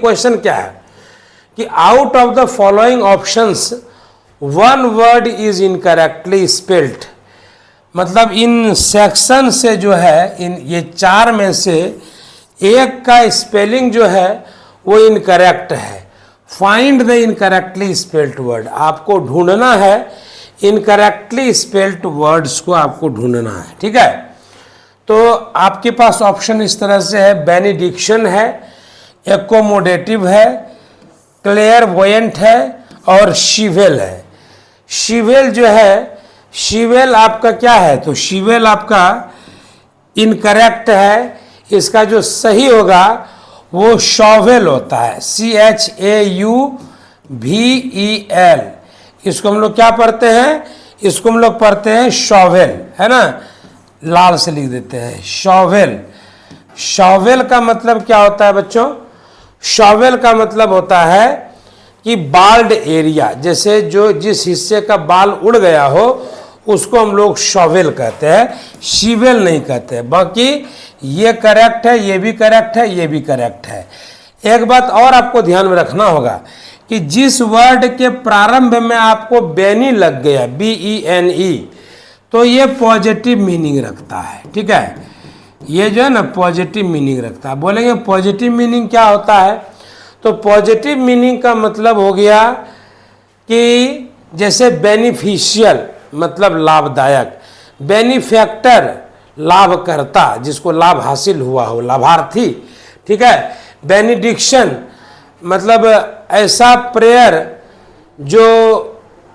Question क्या है कि out of the following options one word is incorrectly spelled. मतलब इन सेक्शन से जो है, इन ये चार में से एक का स्पेलिंग जो है वो इनकरेक्ट है। Find the incorrectly spelled word. आपको ढूंढना है इनकरेक्टली स्पेल्ड वर्ड्स को, आपको ढूंढना है। ठीक है, तो आपके पास ऑप्शन इस तरह से है, बेनिडिक्शन है, एकोमोडेटिव है, क्लेयरवोयंट है और शिवेल है। शिवेल जो है, शिवेल आपका क्या है, तो शिवेल आपका इनकरेक्ट है। इसका जो सही होगा वो शॉवेल होता है, CHAUVEL। इसको हम लोग क्या पढ़ते हैं, इसको हम लोग पढ़ते हैं शॉवेल, है ना, लाल से लिख देते हैं शॉवेल। शॉवेल का मतलब क्या होता है बच्चों, शॉवेल का मतलब होता है कि बाल्ड एरिया, जैसे जो जिस हिस्से का बाल उड़ गया हो उसको हम लोग शॉवेल कहते हैं, शिवेल नहीं कहते हैं। बाकी ये करेक्ट है, ये भी करेक्ट है, ये भी करेक्ट है। एक बात और आपको ध्यान में रखना होगा कि जिस वर्ड के प्रारंभ में आपको बेनी लग गया, BENE, तो ये पॉजिटिव मीनिंग रखता है। ठीक है, ये जो है ना पॉजिटिव मीनिंग रखता है। बोलेंगे पॉजिटिव मीनिंग क्या होता है, तो पॉजिटिव मीनिंग का मतलब हो गया कि जैसे बेनिफिशियल मतलब लाभदायक, बेनिफैक्टर लाभकर्ता, जिसको लाभ हासिल हुआ हो, लाभार्थी। ठीक है, बेनिडिक्शन मतलब ऐसा प्रेयर जो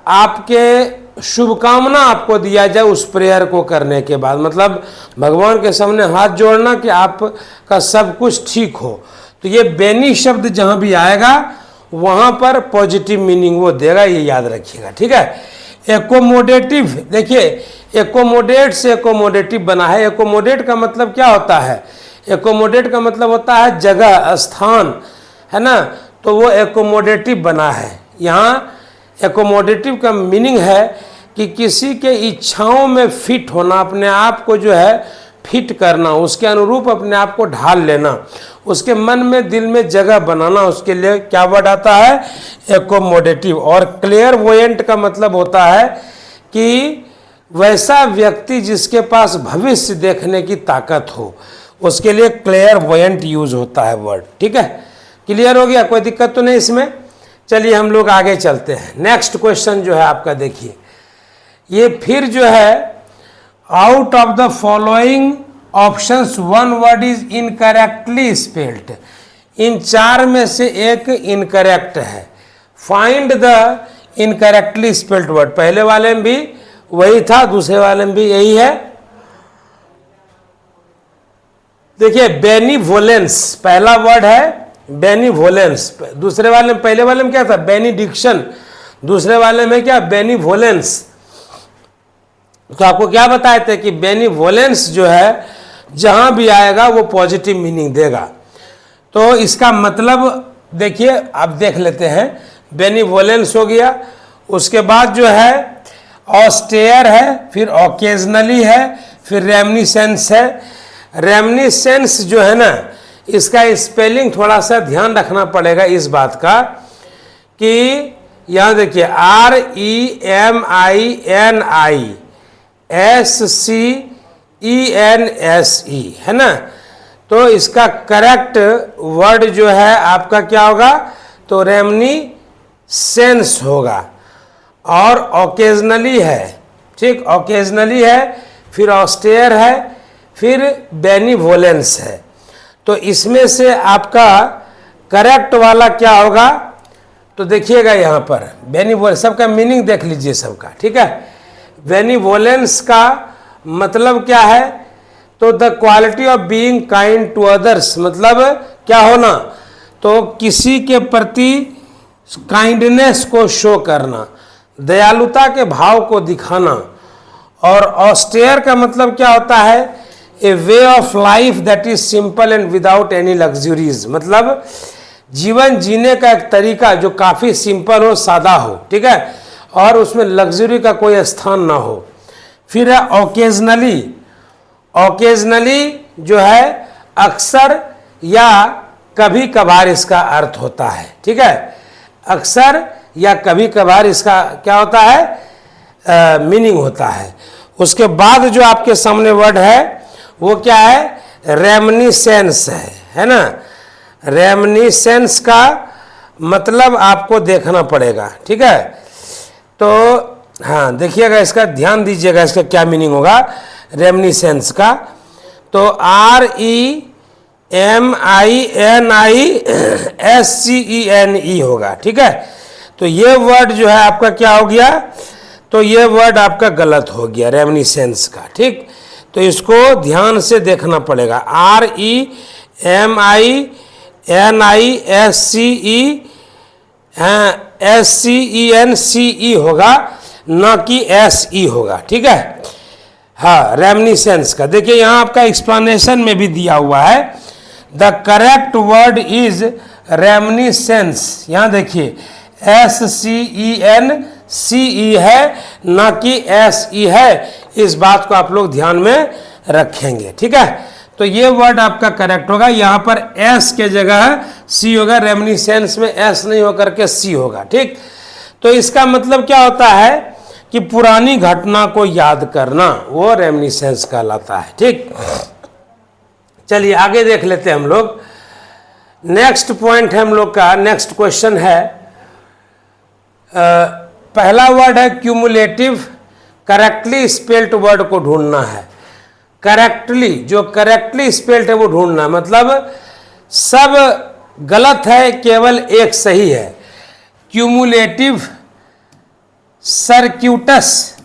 आपके शुभकामना आपको दिया जाए उस प्रेयर को करने के बाद, मतलब भगवान के सामने हाथ जोड़ना कि आपका सब कुछ ठीक हो। तो ये बेनी शब्द जहाँ भी आएगा वहाँ पर पॉजिटिव मीनिंग वो देगा, ये याद रखिएगा। ठीक है, एकोमोडेटिव, देखिए एकोमोडेट से एकोमोडेटिव बना है। एकोमोडेट का मतलब क्या होता है, एकोमोडेट का मतलब होता है जगह, स्थान, है ना, तो वो एकोमोडेटिव बना है। यहाँ एकोमोडेटिव का मीनिंग है कि किसी के इच्छाओं में फिट होना, अपने आप को जो है फिट करना, उसके अनुरूप अपने आप को ढाल लेना, उसके मन में दिल में जगह बनाना, उसके लिए क्या वर्ड आता है, एकोमोडेटिव। और क्लेयरवोयंट का मतलब होता है कि वैसा व्यक्ति जिसके पास भविष्य देखने की ताकत हो, उसके लिए क्लेयरवोयंट यूज होता है वर्ड। ठीक है, क्लियर हो गया, कोई दिक्कत तो नहीं इसमें। चलिए हम लोग आगे चलते हैं। नेक्स्ट क्वेश्चन जो है आपका देखिए, ये फिर जो है out of the following options one word is incorrectly spelled. इन चार में से एक इनकरेक्ट है। Find the incorrectly spelled word. पहले वाले में भी वही था, दूसरे वाले में भी यही है। देखिए बेनिवोलेंस पहला वर्ड है, बेनिवोलेंस। दूसरे वाले में, पहले वाले में क्या था, बेनिडिक्शन, दूसरे वाले में क्या, बेनिवोलेंस। तो आपको क्या बताए थे कि बेनिवोलेंस जो है जहां भी आएगा वो पॉजिटिव मीनिंग देगा। तो इसका मतलब देखिए, आप देख लेते हैं, बेनिवोलेंस हो गया, उसके बाद जो है ऑस्टेयर है, फिर ओकेजनली है, फिर रेमनिसेंस है। रेमनिसेंस जो है ना, इसका स्पेलिंग थोड़ा सा ध्यान रखना पड़ेगा इस बात का कि यहाँ देखिए REMINISCENSE है ना, तो इसका करेक्ट वर्ड जो है आपका क्या होगा, तो रेमनिसेंस होगा। और ओकेजनली है, ठीक, ओकेजनली है, फिर ऑस्टेयर है, फिर बेनिवोलेंस है। तो इसमें से आपका करेक्ट वाला क्या होगा, तो देखिएगा यहाँ पर बेनिवोलेंस, सबका मीनिंग देख लीजिए सबका। ठीक है, बेनिवोलेंस का मतलब क्या है, तो the quality of being kind to others, मतलब क्या होना, तो किसी के प्रति काइंडनेस को शो करना, दयालुता के भाव को दिखाना। और ऑस्टेयर का मतलब क्या होता है, a way of life that is simple and without any luxuries, मतलब जीवन जीने का एक तरीका जो काफ़ी सिंपल हो, सादा हो। ठीक है, और उसमें लग्जरी का कोई स्थान ना हो। फिर है ओकेजनली। ओकेजनली जो है अक्सर या कभी कभार इसका अर्थ होता है, ठीक है। अक्सर या कभी कभार इसका क्या होता है, मीनिंग होता है। उसके बाद जो आपके सामने वर्ड है वो क्या है, रेमनिसेंस है ना। रेमनिसेंस का मतलब आपको देखना पड़ेगा, ठीक है। तो हाँ देखिएगा, इसका ध्यान दीजिएगा, इसका क्या मीनिंग होगा रेमनिसेंस का। तो REMINISCENE होगा, ठीक है। तो ये वर्ड जो है आपका क्या हो गया, तो ये वर्ड आपका गलत हो गया रेमनिसेंस का, ठीक। तो इसको ध्यान से देखना पड़ेगा। REMINISCENCE होगा, ना कि SE होगा, ठीक है। हाँ रेमनिसेंस का देखिए यहाँ आपका एक्सप्लेनेशन में भी दिया हुआ है, द करेक्ट वर्ड इज रेमनिसेंस। यहाँ देखिए SCENCE है, ना कि SE है। इस बात को आप लोग ध्यान में रखेंगे, ठीक है। तो ये वर्ड आपका करेक्ट होगा, यहाँ पर S के जगह C होगा, रेमनिसेंस में S नहीं होकर के C होगा, ठीक। तो इसका मतलब क्या होता है कि पुरानी घटना को याद करना, वो रेमनिसेंस कहलाता है, ठीक। चलिए आगे देख लेते हैं हम लोग। नेक्स्ट पॉइंट है हम लोग का, नेक्स्ट क्वेश्चन है, पहला वर्ड है क्यूमुलेटिव। करेक्टली स्पेल्ड वर्ड को ढूंढना है। करेक्टली, जो करेक्टली स्पेल्ड है वो ढूंढना, मतलब सब गलत है, केवल एक सही है। क्यूमुलेटिव, सर्क्यूटस,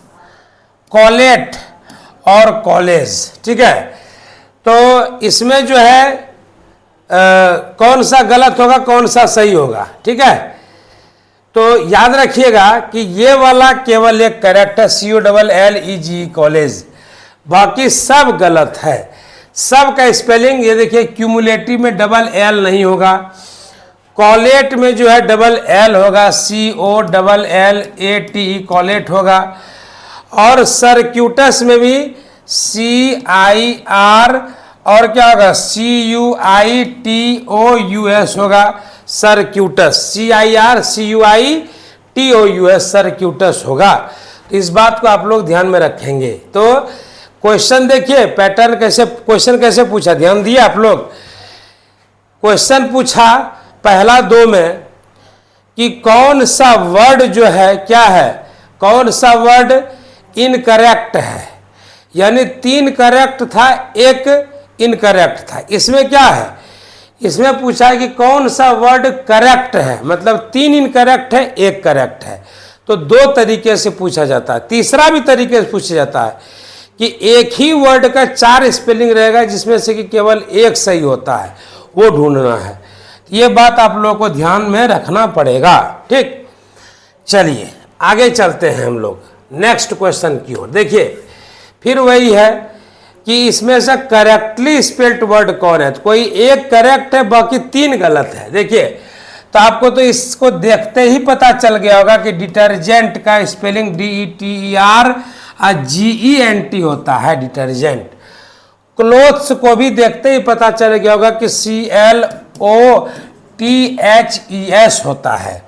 कॉलेट और कॉलेज, ठीक है। तो इसमें जो है कौन सा गलत होगा, कौन सा सही होगा, ठीक है। तो याद रखिएगा कि ये वाला केवल एक करेक्ट है, COLLEGE कॉलेज, बाकी सब गलत है। सब का स्पेलिंग ये देखिए, क्यूमुलेटिव में डबल L नहीं होगा, कॉलेट में जो है डबल L होगा, COLLATE कॉलेट होगा, और सर्क्यूटस में भी CIR और क्या होगा, CUITOUS होगा, सर्क्यूटस, CIRCUITOUS सर्क्यूटस होगा। इस बात को आप लोग ध्यान में रखेंगे। तो क्वेश्चन देखिए, पैटर्न कैसे, क्वेश्चन कैसे पूछा, ध्यान दिए आप लोग। क्वेश्चन पूछा पहला 2 में कि कौन सा वर्ड जो है क्या है, कौन सा वर्ड इनकरेक्ट है, यानी 3 करेक्ट था, 1 इनकरेक्ट था। इसमें क्या है, इसमें पूछा है कि कौन सा वर्ड करेक्ट है, मतलब 3 इनकरेक्ट है, 1 करेक्ट है। तो 2 तरीके से पूछा जाता है। तीसरा भी तरीके से पूछा जाता है कि एक ही वर्ड का 4 स्पेलिंग रहेगा, जिसमें से कि केवल 1 सही होता है, वो ढूंढना है। ये बात आप लोगों को ध्यान में रखना पड़ेगा, ठीक। चलिए आगे चलते हैं हम लोग नेक्स्ट क्वेश्चन की ओर। देखिए फिर वही है कि इसमें से करेक्टली स्पेल्ड वर्ड कौन है। तो कोई 1 करेक्ट है, बाकी 3 गलत है। देखिए तो आपको तो इसको देखते ही पता चल गया होगा कि डिटर्जेंट का स्पेलिंग DETERGENT होता है, डिटर्जेंट। क्लोथ्स को भी देखते ही पता चल गया होगा कि CLOTHES होता है।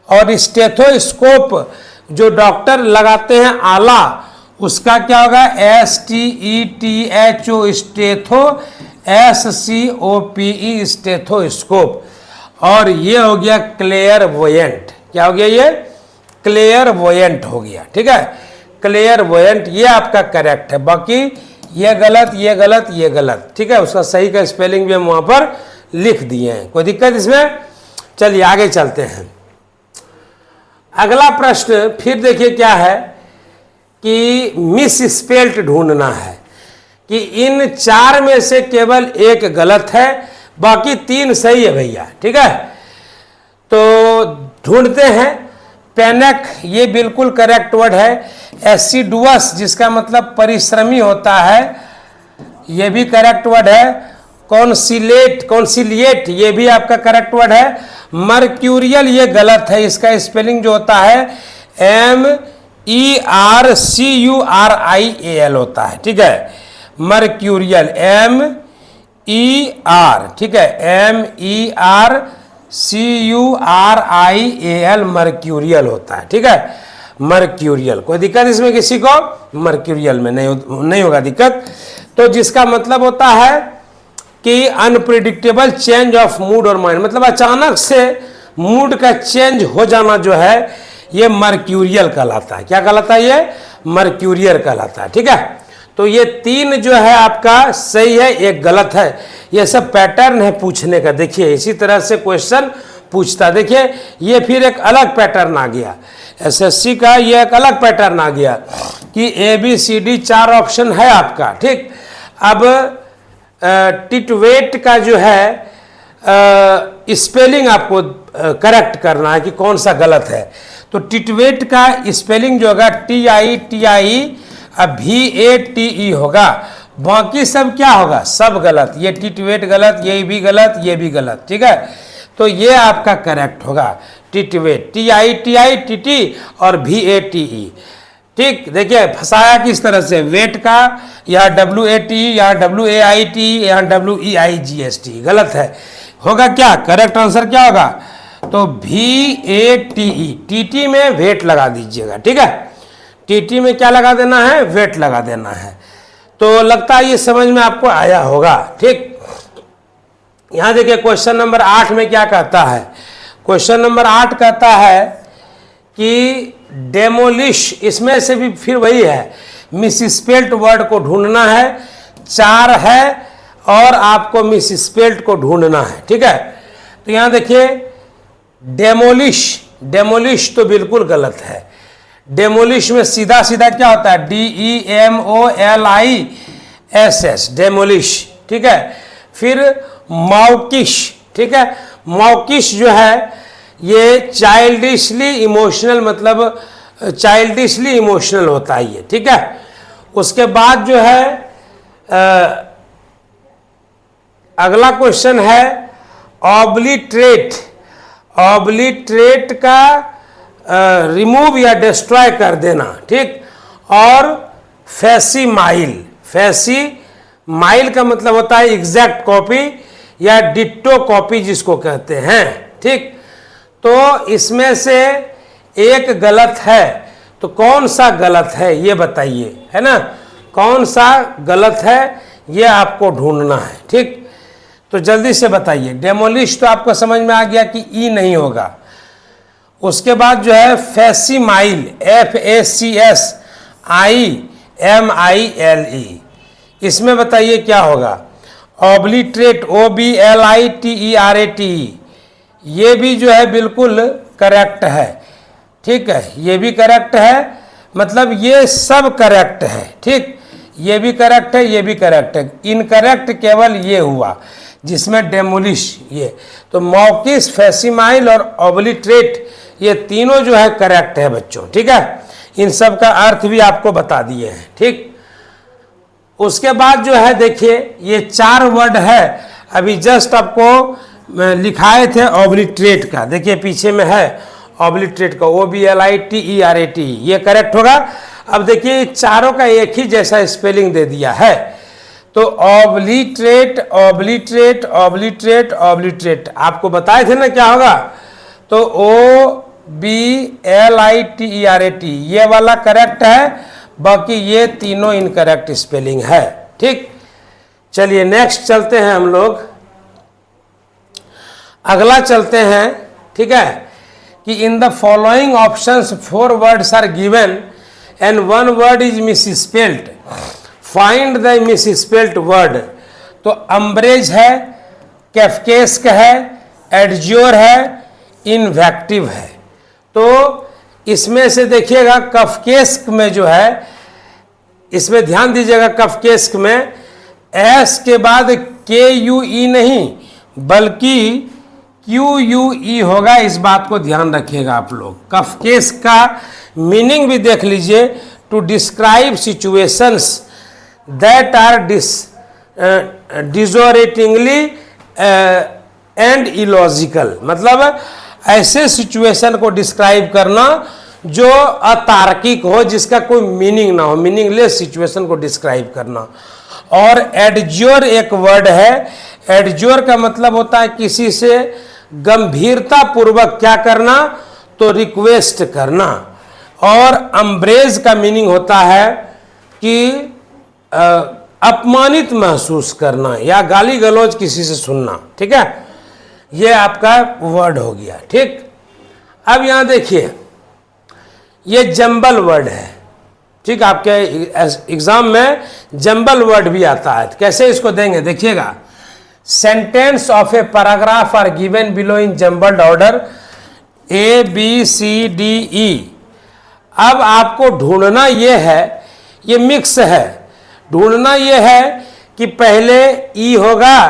और स्टेथोस्कोप जो डॉक्टर लगाते हैं आला, उसका क्या होगा, STETHO स्टेथो, SCOPE स्टेथोस्कोप। और ये हो गया क्लेयरवोयेंट। क्या हो गया, ये क्लेयरवोयेंट हो गया, ठीक है। क्लेयरवोयेंट ये आपका करेक्ट है, बाकी ये गलत, ये गलत, ये गलत, ठीक है। उसका सही का स्पेलिंग भी हम वहां पर लिख दिए हैं, कोई दिक्कत इसमें। चलिए आगे चलते हैं। अगला प्रश्न फिर देखिए क्या है कि मिस स्पेल्ट ढूंढना है कि इन 4 में से केवल 1 गलत है, बाकी 3 सही है भैया, ठीक है। तो ढूंढते हैं। पैनिक ये बिल्कुल करेक्ट वर्ड है। एसिडुअस जिसका मतलब परिश्रमी होता है, ये भी करेक्ट वर्ड है। कॉन्सिलिएट ये भी आपका करेक्ट वर्ड है। मर्क्यूरियल ये गलत है, इसका स्पेलिंग जो होता है MERCURIAL होता है, ठीक है। मर्क्यूरियल MERCURIAL, ठीक है, MERCURIAL, मर्क्यूरियल होता है, ठीक है, मर्क्यूरियल। कोई दिक्कत इसमें किसी को? मर्क्यूरियल में नहीं होगा दिक्कत। तो जिसका मतलब होता है कि अनप्रिडिक्टेबल चेंज ऑफ मूड और माइंड, मतलब अचानक से मूड का चेंज हो जाना जो है ये मर्क्यूरियल कहलाता है। क्या कहलाता है? ये मर्क्यूरियल कहलाता है, ठीक है। तो ये 3 जो है आपका सही है, एक गलत है। ये सब पैटर्न है पूछने का। देखिए इसी तरह से क्वेश्चन पूछता। देखिए ये फिर एक अलग पैटर्न आ गया, SSC का ये एक अलग पैटर्न आ गया कि ABCD 4 ऑप्शन है आपका, ठीक। अब टिटवेट का जो है स्पेलिंग आपको करेक्ट करना है कि कौन सा गलत है। तो टिटवेट का स्पेलिंग जो होगा TITI होगा, बाकी सब क्या होगा? सब गलत। ये टिटवेट गलत, ये भी गलत, ये भी गलत, ठीक है। तो ये आपका करेक्ट होगा टिटवेट, TITI और VATE, ठीक। देखिए फंसाया किस तरह से, वेट का या WATE या WAIT या WEIGST गलत है। होगा क्या करेक्ट आंसर? क्या होगा? तो VATE, TT में वेट लगा दीजिएगा, ठीक है। TT में क्या लगा देना है? वेट लगा देना है। तो लगता है ये समझ में आपको आया होगा, ठीक। यहां देखिए क्वेश्चन नंबर 8 में क्या कहता है। क्वेश्चन नंबर 8 कहता है कि डेमोलिश, इसमें से भी फिर वही है, मिसस्पेल्ट वर्ड को ढूंढना है। 4 है और आपको मिसस्पेल्ट को ढूंढना है, ठीक है। तो यहां देखिए डेमोलिश, डेमोलिश तो बिल्कुल गलत है। डेमोलिश में सीधा सीधा क्या होता है? DEMOLISH, डेमोलिश, ठीक है। फिर मौकिश, ठीक है। मौकिश जो है ये चाइल्डिशली इमोशनल, मतलब चाइल्डिशली इमोशनल होता है ये, ठीक है। उसके बाद जो है अगला क्वेश्चन है ऑब्लिटरेट। ऑब्लिटरेट का रिमूव या डिस्ट्रॉय कर देना, ठीक। और फैसीमाइल, फैसीमाइल का मतलब होता है एग्जैक्ट कॉपी या डिट्टो कॉपी जिसको कहते हैं, ठीक। तो इसमें से एक गलत है, तो कौन सा गलत है ये बताइए, है ना। कौन सा गलत है ये आपको ढूंढना है, ठीक। तो जल्दी से बताइए। डेमोलिश तो आपको समझ में आ गया कि ई नहीं होगा। उसके बाद जो है फैसीमाइल, FACSIMILE, इसमें बताइए क्या होगा। ऑब्लिटरेट, OBLITERATE, ये भी जो है बिल्कुल करेक्ट है, ठीक है। ये भी करेक्ट है, मतलब ये सब करेक्ट है, ठीक। ये भी करेक्ट है, ये भी करेक्ट है। इनकरेक्ट केवल ये हुआ जिसमें डेमोलिश ये। तो मौकिस, फैसीमाइल और ऑब्लिटरेट ये तीनों जो है करेक्ट है बच्चों, ठीक है। इन सब का अर्थ भी आपको बता दिए हैं, ठीक। उसके बाद जो है देखिए ये 4 वर्ड है, अभी जस्ट आपको लिखाए थे ऑब्लिटरेट का, देखिए पीछे में है ऑब्लिटरेट का, OBLITERAT, ये करेक्ट होगा। अब देखिए चारों का एक ही जैसा स्पेलिंग दे दिया है। तो ऑब्लिटरेट, ऑब्लिटरेट, ऑब्लिटरेट, ऑब्लिटरेट, आपको बताए थे ना क्या होगा। तो OBLITERAT ये वाला करेक्ट है, बाकी ये तीनों इनकरेक्ट स्पेलिंग है, ठीक। चलिए नेक्स्ट चलते हैं हम लोग, अगला चलते हैं, ठीक है। कि in the following options 4 words are given and 1 word is misspelled, find the misspelled word. तो अम्ब्रेज है, कैफकेस्क है, एडज्योर है, इन्वेक्टिव है। तो इसमें से देखिएगा कफकेस्क में जो है, इसमें ध्यान दीजिएगा, कफकेस्क में एस के बाद KUE नहीं बल्कि QUE होगा, इस बात को ध्यान रखिएगा आप लोग। कफकेस्क का मीनिंग भी देख लीजिए, to describe situations that are disorientingly and illogical, मतलब ऐसे सिचुएशन को डिस्क्राइब करना जो अतार्किक हो, जिसका कोई मीनिंग ना हो, मीनिंगलेस सिचुएशन को डिस्क्राइब करना। और एडज्योर एक वर्ड है। एडज्योर का मतलब होता है किसी से गंभीरता पूर्वक क्या करना, तो रिक्वेस्ट करना। और अम्ब्रेज का मीनिंग होता है कि अपमानित महसूस करना या गाली गलौज किसी से सुनना। ठीक है, ये आपका वर्ड हो गया। ठीक, अब यहां देखिए ये जंबल वर्ड है। ठीक, आपके एग्जाम में जंबल वर्ड भी आता है। कैसे इसको देंगे देखिएगा, sentence of a paragraph are given below in jumbled order A B C D E. अब आपको ढूंढना ये है, ये मिक्स है, ढूंढना ये है कि पहले ई होगा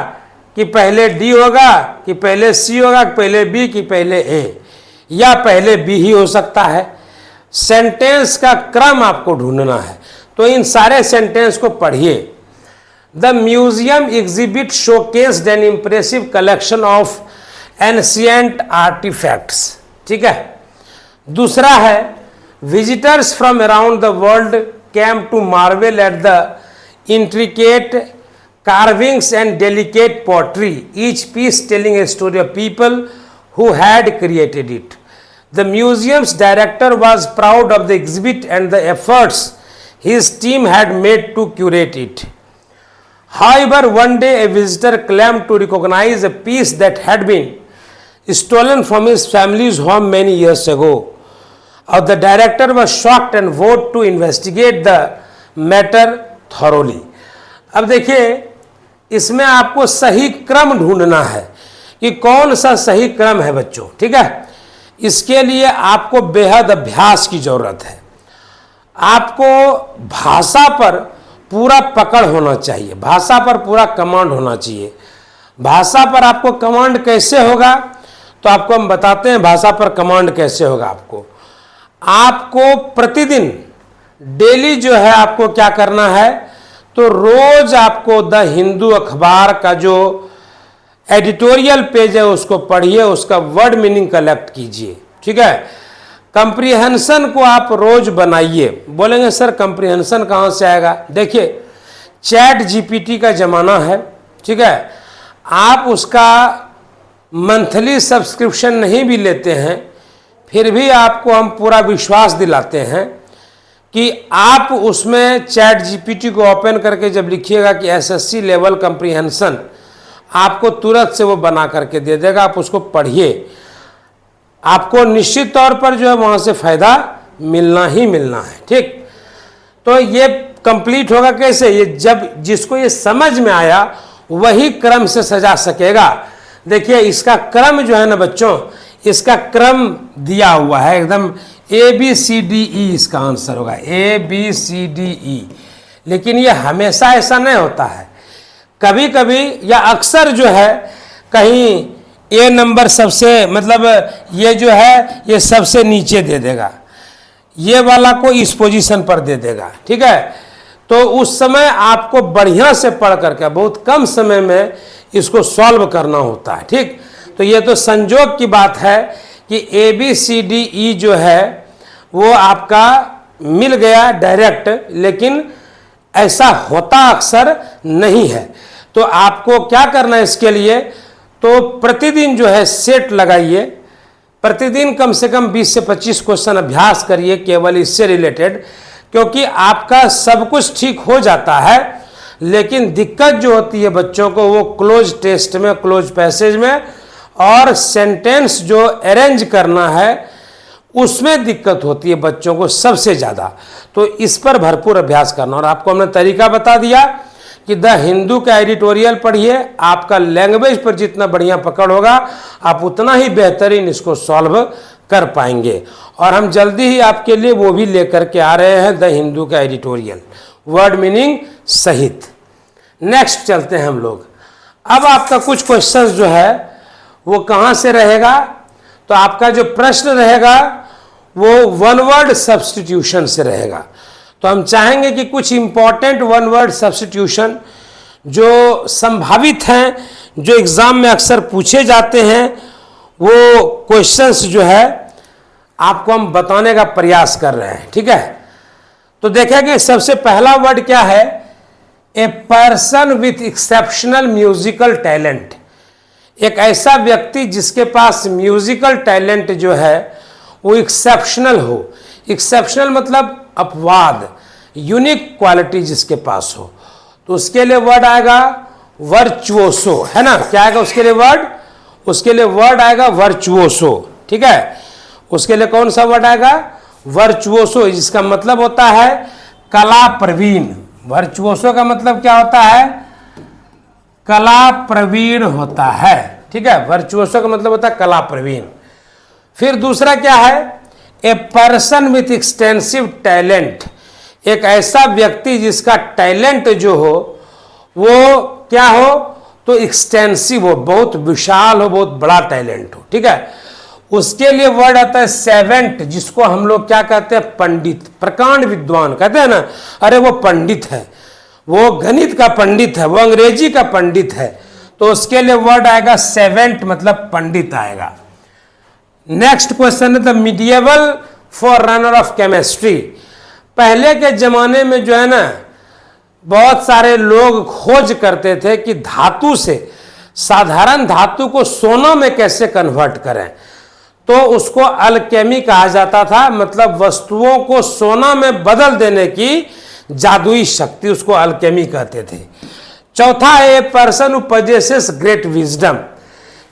कि पहले डी होगा कि पहले सी होगा कि पहले बी कि पहले ए, या पहले बी ही हो सकता है। सेंटेंस का क्रम आपको ढूंढना है। तो इन सारे सेंटेंस को पढ़िए। The museum exhibit showcased an impressive collection of ancient artifacts. ठीक है, दूसरा है visitors from around the world came to marvel at the intricate carvings and delicate pottery, each piece telling a story of people who had created it. The museum's director was proud of the exhibit and the efforts his team had made to curate it. However, one day a visitor claimed to recognize a piece that had been stolen from his family's home many years ago. The director was shocked and vowed to investigate the matter thoroughly. अब देखिए, इसमें आपको सही क्रम ढूंढना है कि कौन सा सही क्रम है बच्चों। ठीक है, इसके लिए आपको बेहद अभ्यास की जरूरत है। आपको भाषा पर पूरा पकड़ होना चाहिए, भाषा पर पूरा कमांड होना चाहिए। भाषा पर आपको कमांड कैसे होगा, तो आपको हम बताते हैं भाषा पर कमांड कैसे होगा। आपको प्रतिदिन डेली जो है आपको क्या करना है, तो रोज आपको द हिंदू अखबार का जो एडिटोरियल पेज है उसको पढ़िए, उसका वर्ड मीनिंग कलेक्ट कीजिए। ठीक है, कंप्रीहेंशन को आप रोज बनाइए। बोलेंगे सर कंप्रीहेंशन कहाँ से आएगा, देखिए चैट जीपीटी का ज़माना है। ठीक है, आप उसका मंथली सब्सक्रिप्शन नहीं भी लेते हैं, फिर भी आपको हम पूरा विश्वास दिलाते हैं कि आप उसमें चैट जीपीटी को ओपन करके जब लिखिएगा कि एसएससी लेवल कंप्रीहेंशन, आपको तुरंत से वो बना करके दे देगा। आप उसको पढ़िए, आपको निश्चित तौर पर जो है वहाँ से फ़ायदा मिलना ही मिलना है। ठीक, तो ये कंप्लीट होगा कैसे, ये जब जिसको ये समझ में आया वही क्रम से सजा सकेगा। देखिए इसका क्रम जो है ना बच्चों, इसका क्रम दिया हुआ है एकदम ए बी सी डी ई, इसका आंसर होगा ए बी सी डी ई। लेकिन ये हमेशा ऐसा नहीं होता है, कभी कभी या अक्सर जो है कहीं ए नंबर सबसे, मतलब ये जो है ये सबसे नीचे दे देगा, ये वाला को इस पोजीशन पर दे देगा। ठीक है, तो उस समय आपको बढ़िया से पढ़ करके बहुत कम समय में इसको सॉल्व करना होता है। ठीक, तो ये तो संजोग की बात है कि ए बी सी डी ई जो है वो आपका मिल गया डायरेक्ट, लेकिन ऐसा होता अक्सर नहीं है। तो आपको क्या करना है इसके लिए, तो प्रतिदिन जो है सेट लगाइए, प्रतिदिन कम से कम 20 से 25 क्वेश्चन अभ्यास करिए केवल इससे रिलेटेड, क्योंकि आपका सब कुछ ठीक हो जाता है, लेकिन दिक्कत जो होती है बच्चों को वो क्लोज टेस्ट में, क्लोज पैसेज में और सेंटेंस जो अरेंज करना है उसमें दिक्कत होती है बच्चों को सबसे ज़्यादा। तो इस पर भरपूर अभ्यास करना, और आपको हमने तरीका बता दिया कि द हिंदू का एडिटोरियल पढ़िए, आपका लैंग्वेज पर जितना बढ़िया पकड़ होगा आप उतना ही बेहतरीन इसको सॉल्व कर पाएंगे। और हम जल्दी ही आपके लिए वो भी लेकर के आ रहे हैं, द हिंदू का एडिटोरियल वर्ड मीनिंग सहित। नेक्स्ट चलते हैं हम लोग। अब आपका कुछ क्वेश्चंस जो है वो कहाँ से रहेगा, तो आपका जो प्रश्न रहेगा वो वन वर्ड सब्स्टिट्यूशन से रहेगा। तो हम चाहेंगे कि कुछ इंपॉर्टेंट वन वर्ड सब्स्टिट्यूशन जो संभावित हैं, जो एग्जाम में अक्सर पूछे जाते हैं, वो क्वेश्चंस जो है आपको हम बताने का प्रयास कर रहे हैं। ठीक है, तो देखें कि सबसे पहला वर्ड क्या है, a person with exceptional musical talent, एक ऐसा व्यक्ति जिसके पास म्यूजिकल टैलेंट जो है वो एक्सेप्शनल हो। एक्सेप्शनल मतलब अपवाद, यूनिक क्वालिटी जिसके पास हो, तो उसके लिए वर्ड आएगा वर्चुओसो, है ना। क्या आएगा उसके लिए वर्ड? उसके लिए वर्ड आएगा वर्चुओसो, ठीक है। उसके लिए कौन सा वर्ड आएगा? वर्चुओसो, जिसका मतलब होता है कला प्रवीण। वर्चुओसो का मतलब क्या होता है? कला प्रवीण होता है, ठीक है। वर्चुओसो का मतलब होता है कला प्रवीण। फिर दूसरा क्या है? A person with extensive talent, एक ऐसा व्यक्ति जिसका टैलेंट जो हो वो क्या हो? तो एक्सटेंसिव हो, बहुत विशाल हो, बहुत बड़ा टैलेंट हो, ठीक है। उसके लिए वर्ड आता है सेवेंट, जिसको हम लोग क्या कहते हैं? पंडित, प्रकांड विद्वान कहते हैं ना। अरे वो पंडित है, वो गणित का पंडित है, वो अंग्रेजी का पंडित है, तो उसके लिए वर्ड आएगा सेवेंट, मतलब पंडित आएगा। नेक्स्ट क्वेश्चन है the medieval for runner of chemistry. पहले के जमाने में जो है ना, बहुत सारे लोग खोज करते थे कि धातु से, साधारण धातु को सोना में कैसे कन्वर्ट करें, तो उसको अल्केमी कहा जाता था। मतलब वस्तुओं को सोना में बदल देने की जादुई शक्ति, उसको अल्केमी कहते थे। चौथा है a person who possesses great wisdom,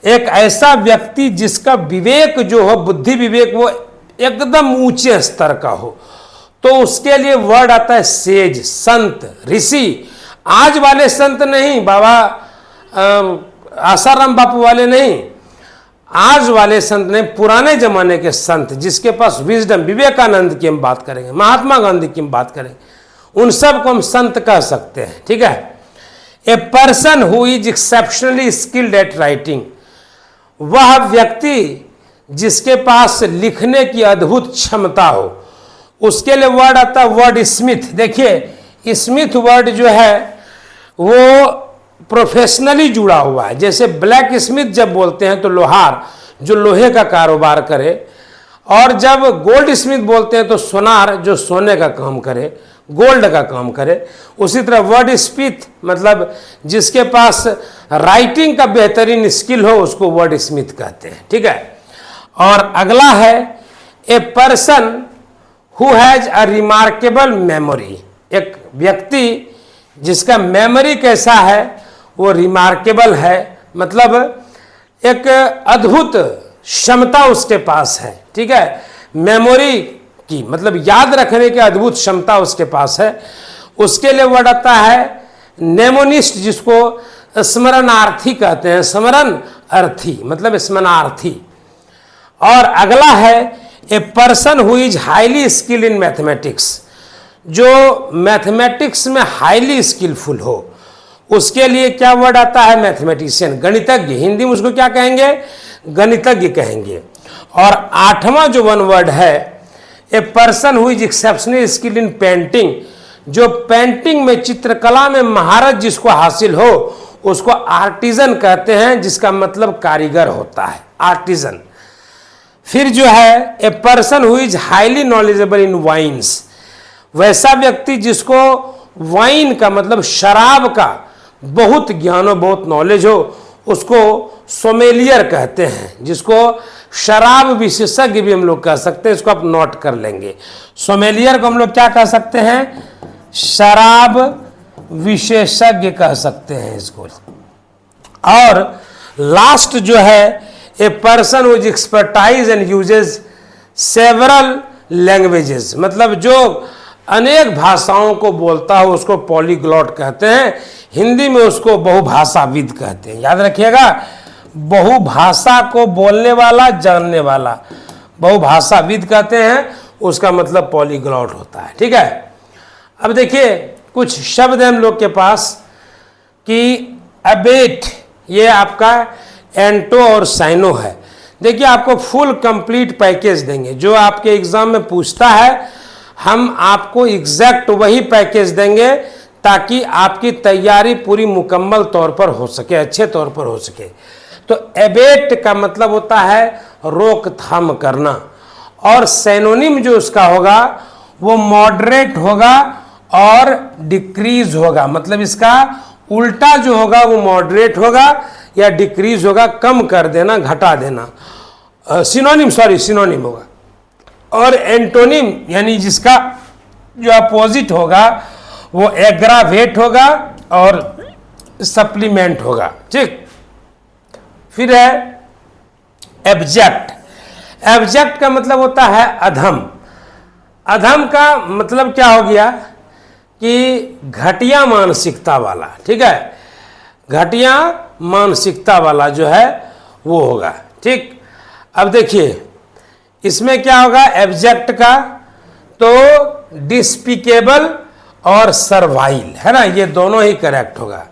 एक ऐसा व्यक्ति जिसका विवेक जो हो, बुद्धि विवेक, वो एकदम ऊंचे स्तर का हो, तो उसके लिए वर्ड आता है सेज, संत, ऋषि। आज वाले संत नहीं, बाबा आसाराम बापू वाले नहीं, आज वाले संत नहीं, पुराने जमाने के संत जिसके पास विजडम, विवेकानंद की हम बात करेंगे, महात्मा गांधी की हम बात करेंगे, उन सब को हम संत कह सकते हैं, ठीक है। A person who is exceptionally skilled at writing, वह व्यक्ति जिसके पास लिखने की अद्भुत क्षमता हो, उसके लिए वर्ड आता है वर्ड स्मिथ। देखिए स्मिथ वर्ड जो है वो प्रोफेशनली जुड़ा हुआ है। जैसे ब्लैक स्मिथ जब बोलते हैं तो लोहार, जो लोहे का कारोबार करे, और जब गोल्ड स्मिथ बोलते हैं तो सोनार, जो सोने का काम करे, गोल्ड का काम करे। उसी तरह वर्ड स्मिथ मतलब जिसके पास राइटिंग का बेहतरीन स्किल हो, उसको वर्ड स्मिथ कहते हैं, ठीक है। और अगला है a person who has a remarkable memory, एक व्यक्ति जिसका मेमोरी कैसा है? वो रिमार्केबल है, मतलब एक अद्भुत क्षमता उसके पास है, ठीक है। मेमोरी की मतलब याद रखने की अद्भुत क्षमता उसके पास है। उसके लिए वर्ड आता है नेमोनिस्ट, जिसको स्मरणार्थी कहते हैं, स्मरण अर्थी मतलब स्मरणार्थी। और अगला है a person who is highly skilled in mathematics, जो मैथमेटिक्स में हाईली स्किलफुल हो, उसके लिए क्या वर्ड आता है? मैथमेटिशियन, गणितज्ञ। हिंदी में उसको क्या कहेंगे? गणितज्ञ कहेंगे। और आठवां जो वन वर्ड है a person who is exceptionally skilled in painting, जो पेंटिंग में, चित्रकला में महारत जिसको हासिल हो, उसको आर्टिजन कहते हैं, जिसका मतलब कारीगर होता है, आर्टिजन। फिर जो है a person who is highly knowledgeable in wines, वैसा व्यक्ति जिसको वाइन का मतलब शराब का बहुत ज्ञान हो, बहुत नॉलेज हो, उसको सोमेलियर कहते हैं, जिसको शराब विशेषज्ञ भी हम लोग कह सकते हैं। इसको आप नोट कर लेंगे, सोमेलियर को हम लोग क्या कह सकते हैं? शराब विशेषज्ञ कह सकते हैं इसको। और लास्ट जो है a person which expertise and uses several languages, मतलब जो अनेक भाषाओं को बोलता हो उसको पॉलीग्लॉट कहते हैं। हिंदी में उसको बहुभाषाविद कहते हैं, याद रखिएगा, बहुभाषा को बोलने वाला, जानने वाला, बहुभाषाविद कहते हैं, उसका मतलब पॉलीग्लॉट होता है, ठीक है। अब देखिए कुछ शब्द हैं हम लोग के पास कि अबेट, ये आपका एंटो और साइनो है। देखिए आपको फुल कंप्लीट पैकेज देंगे, जो आपके एग्जाम में पूछता है हम आपको एग्जैक्ट वही पैकेज देंगे, ताकि आपकी तैयारी पूरी मुकम्मल तौर पर हो सके, अच्छे तौर पर हो सके। तो एबेट का मतलब होता है रोकथाम करना, और सैनोनिम जो उसका होगा वो मॉडरेट होगा और डिक्रीज होगा, मतलब इसका उल्टा जो होगा वो मॉडरेट होगा या डिक्रीज होगा, कम कर देना, घटा देना। सिनोनिम होगा। और एंटोनिम यानी जिसका जो अपोजिट होगा वो एग्रावेट होगा और सप्लीमेंट होगा। ठीक, फिर है एब्जेक्ट। एब्जेक्ट का मतलब होता है अधम। अधम का मतलब क्या हो गया कि घटिया मानसिकता वाला। ठीक है, घटिया मानसिकता वाला जो है वो होगा। ठीक, अब देखिए इसमें क्या होगा एब्जेक्ट का, तो डिस्पिकेबल और सर्वाइल है ना, ये दोनों ही करेक्ट होगा,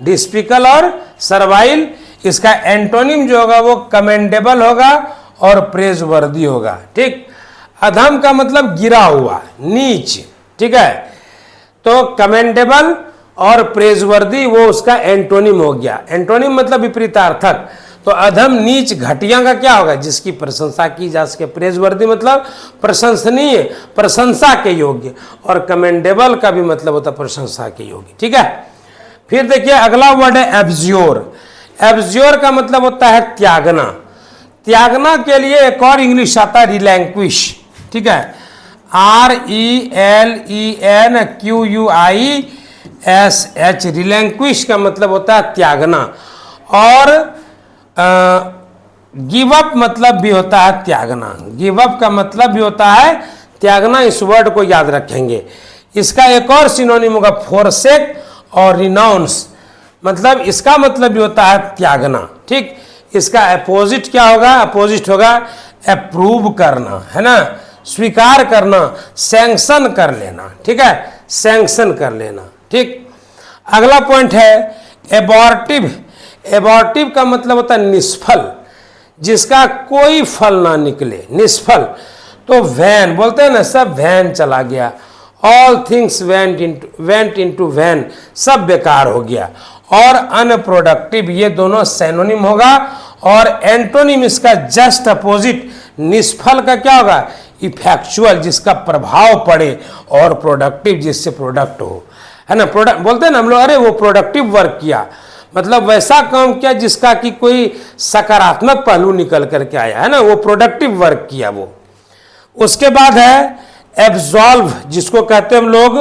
डिस्पिकल और सर्वाइल। इसका एंटोनिम जो होगा वो कमेंडेबल होगा और प्रेजवर्दी होगा। ठीक, अधम का मतलब गिरा हुआ, नीच। ठीक है, तो कमेंडेबल और प्रेजवर्दी वो उसका एंटोनिम हो गया। एंटोनिम मतलब विपरीतार्थक। तो अधम, नीच, घटिया का क्या होगा जिसकी प्रशंसा की जा सके। प्रेजवर्दी मतलब प्रशंसनीय, प्रशंसा के योग्य। और कमेंडेबल का भी मतलब होता है प्रशंसा के योग्य। ठीक है, फिर देखिए अगला वर्ड है एब्ज्योर। एब्ज्योर का मतलब होता है त्यागना। त्यागना के लिए एक और इंग्लिश आता है रिलैंक्विश। ठीक है, RELENQUISH, रिलैंक्विश का मतलब होता है त्यागना। और गिव अप मतलब भी होता है त्यागना। गिव अप का मतलब भी होता है त्यागना। इस वर्ड को याद रखेंगे। इसका एक और सिनोनिम होगा फोरसेक और रिनाउंस, मतलब इसका मतलब भी होता है त्यागना। ठीक, इसका अपोजिट क्या होगा, अपोजिट होगा अप्रूव करना, है ना, स्वीकार करना, सैंक्शन कर लेना। ठीक है, सैंक्शन कर लेना। ठीक, अगला पॉइंट है एबॉर्टिव। एबॉर्टिव का मतलब होता है निष्फल, जिसका कोई फल ना निकले, निष्फल। तो वैन बोलते हैं ना, सब वैन चला गया, all things went into van, सब बेकार हो गया। और अनप्रोडक्टिव, ये दोनों सैनोनिम होगा। और एंटोनिम इसका जस्ट अपोजिट, निष्फल का क्या होगा इफेक्चुअल, जिसका प्रभाव पड़े, और प्रोडक्टिव जिससे प्रोडक्ट हो, है ना। प्रोडक्ट बोलते हैं ना हम लोग, अरे वो प्रोडक्टिव वर्क किया, मतलब वैसा काम किया जिसका कि कोई सकारात्मक पहलू निकल करके आया, है ना, वो प्रोडक्टिव वर्क किया वो। उसके बाद है एब्सॉल्व, जिसको कहते हैं हम लोग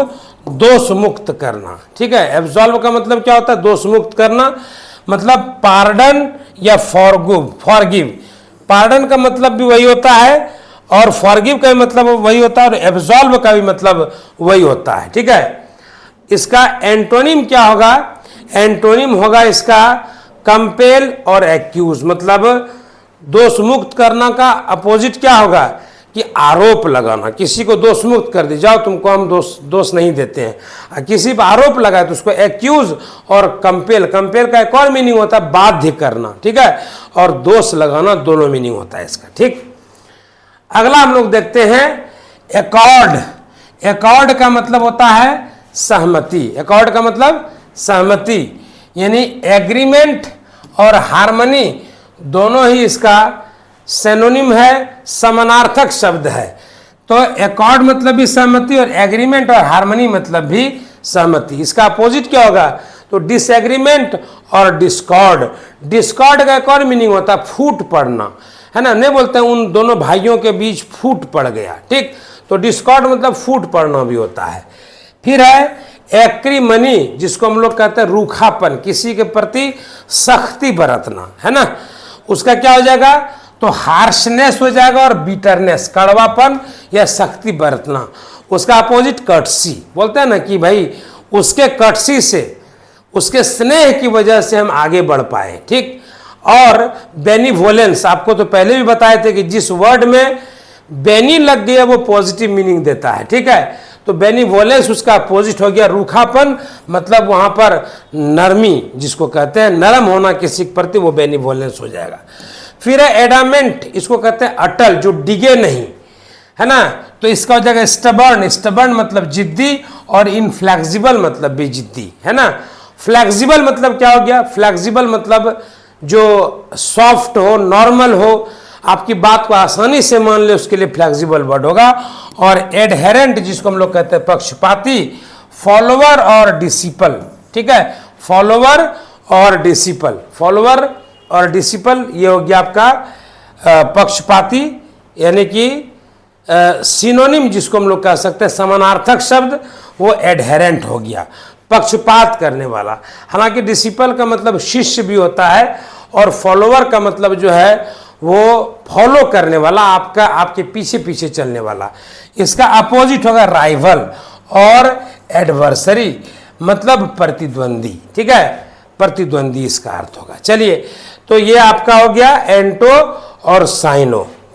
दोष मुक्त करना। ठीक है, एब्सॉल्व का मतलब क्या होता है दोष मुक्त करना, मतलब पार्डन या फॉरगिव। पार्डन का मतलब भी वही होता है और फॉरगिव का भी मतलब वही होता है और एब्सॉल्व का भी मतलब वही होता है। ठीक है, इसका एंटोनिम क्या होगा, एंटोनिम होगा इसका कंपेल और एक्यूज, मतलब दोष मुक्त करना का अपोजिट क्या होगा कि आरोप लगाना, किसी को दोष मुक्त कर दी, जाओ तुमको हम दोष नहीं देते हैं। किसी पर आरोप लगाए तो उसको एक्यूज और कंपेल, कंपेल का एक और मीनिंग होता है बाध्य करना। ठीक है, और दोष लगाना, दोनों मीनिंग होता है इसका। ठीक, अगला हम लोग देखते हैं एकॉर्ड। एकॉर्ड का मतलब होता है सहमति। एकॉर्ड का मतलब सहमति, यानी एग्रीमेंट और हार्मनी दोनों ही इसका सिनोनिम है, समानार्थक शब्द है। तो एकॉर्ड मतलब भी सहमति और एग्रीमेंट और हार्मनी मतलब भी सहमति। इसका अपोजिट क्या होगा तो डिसएग्रीमेंट और डिस्कॉर्ड। डिस्कॉर्ड का एक और मीनिंग होता है फूट पड़ना, है ना, नहीं बोलते हैं उन दोनों भाइयों के बीच फूट पड़ गया। ठीक, तो डिस्कॉर्ड मतलब फूट पड़ना भी होता है। फिर है एक्रीमनी, जिसको हम लोग कहते हैं रूखापन, किसी के प्रति सख्ती बरतना, है ना, उसका क्या हो जाएगा तो हार्शनेस हो जाएगा और बीटरनेस, कड़वापन या सख्ती बरतना। उसका अपोजिट कर्टसी, बोलते हैं ना कि भाई उसके कर्टसी से, उसके स्नेह की वजह से हम आगे बढ़ पाए। ठीक, और बेनिवोलेंस, आपको तो पहले भी बताए थे कि जिस वर्ड में बेनी लग गया वो पॉजिटिव मीनिंग देता है। ठीक है, तो बेनिवोलेंस उसका अपोजिट हो गया रूखापन, मतलब वहां पर नरमी, जिसको कहते हैं नरम होना किसी के प्रति, वो बेनिवोलेंस हो जाएगा। फिर है एडामेंट, इसको कहते हैं अटल, जो डिगे नहीं, है ना, तो इसका हो जाएगा स्टबर्न। स्टबर्न मतलब जिद्दी और इनफ्लेक्सिबल मतलब भी जिद्दी, है ना। फ्लेक्सिबल मतलब क्या हो गया, फ्लेक्सिबल मतलब जो सॉफ्ट हो, नॉर्मल हो, आपकी बात को आसानी से मान ले, उसके लिए फ्लेक्सिबल वर्ड होगा। और एडहेरेंट, जिसको हम लोग कहते हैं पक्षपाती फॉलोवर और डिसिपल, ठीक है, फॉलोवर और डिसिपल, फॉलोवर और डिसिपल ये हो गया आपका पक्षपाती, यानी कि सिनोनिम जिसको हम लोग कह सकते हैं समानार्थक शब्द, वो एडहेरेंट हो गया, पक्षपात करने वाला। हालांकि डिसिपल का मतलब शिष्य भी होता है और फॉलोवर का मतलब जो है वो फॉलो करने वाला, आपका आपके पीछे पीछे चलने वाला। इसका अपोजिट होगा राइवल और एडवर्सरी, मतलब प्रतिद्वंदी, ठीक है, प्रतिद्वंदी इसका अर्थ होगा। चलिए, तो ये आपका हो गया एंटो और साइनो।